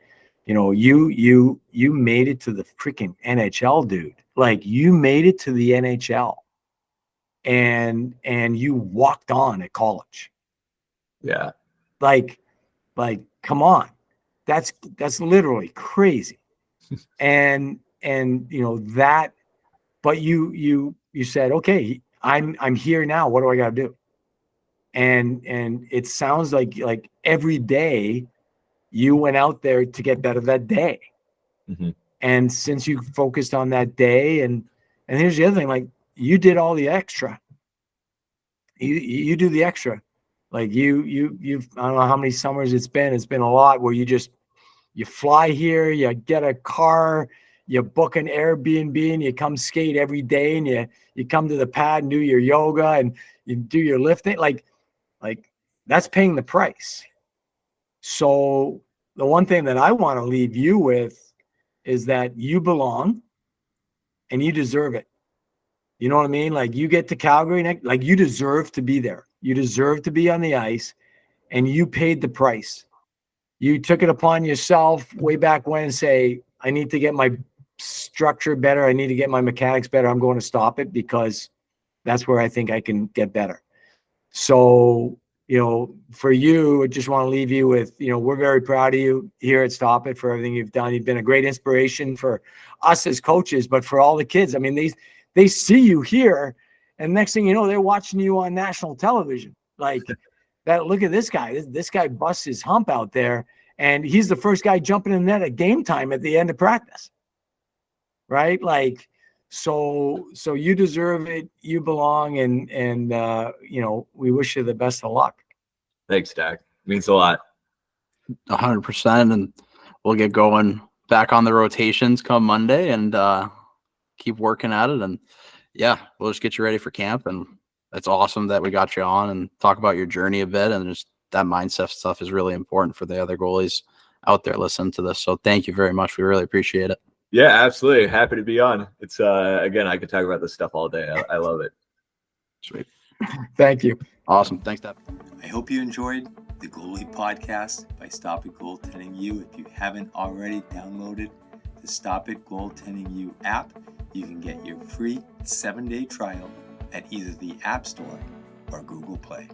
[SPEAKER 2] you made it to the freaking NHL, dude. Like, you made it to the NHL and you walked on at college.
[SPEAKER 1] Yeah.
[SPEAKER 2] Like, come on. That's literally crazy. and that, but you said, okay, I'm here now. What do I got to do? And it sounds like every day you went out there to get better that day.
[SPEAKER 1] Mm-hmm.
[SPEAKER 2] And since you focused on that day, and here's the other thing, like you did all the extra. You do the extra. Like you've I don't know how many summers it's been a lot where you fly here, you get a car, you book an Airbnb, and you come skate every day, and you come to the pad and do your yoga and you do your lifting. Like that's paying the price. So the one thing that I want to leave you with is that you belong and you deserve it. You know what I mean? Like you get to Calgary, like you deserve to be there. You deserve to be on the ice, and you paid the price. You took it upon yourself way back when and say, I need to get my structure better. I need to get my mechanics better. I'm going to stop it because that's where I think I can get better. So, for you, I just want to leave you with, we're very proud of you here at Stop It for everything you've done. You've been a great inspiration for us as coaches, but for all the kids. I mean, they see you here, and next thing you know, they're watching you on national television. Like that, look at this guy. This guy busts his hump out there, and he's the first guy jumping in the net at game time at the end of practice. Right? Like, so you deserve it. You belong, and we wish you the best of luck.
[SPEAKER 1] Thanks, Dak. Means a lot.
[SPEAKER 3] 100%, and we'll get going back on the rotations come Monday, and keep working at it. And yeah, we'll just get you ready for camp. And it's awesome that we got you on and talk about your journey a bit, and just that mindset stuff is really important for the other goalies out there listening to this. So thank you very much. We really appreciate it.
[SPEAKER 1] Yeah, absolutely. Happy to be on. It's again, I could talk about this stuff all day. I love it.
[SPEAKER 3] Sweet.
[SPEAKER 2] Thank you.
[SPEAKER 3] Awesome. Thanks, Devin.
[SPEAKER 4] I hope you enjoyed the Goalie podcast by Stop It Goaltending You. If you haven't already downloaded the Stop It Goaltending You app, you can get your free 7-day trial at either the App Store or Google Play.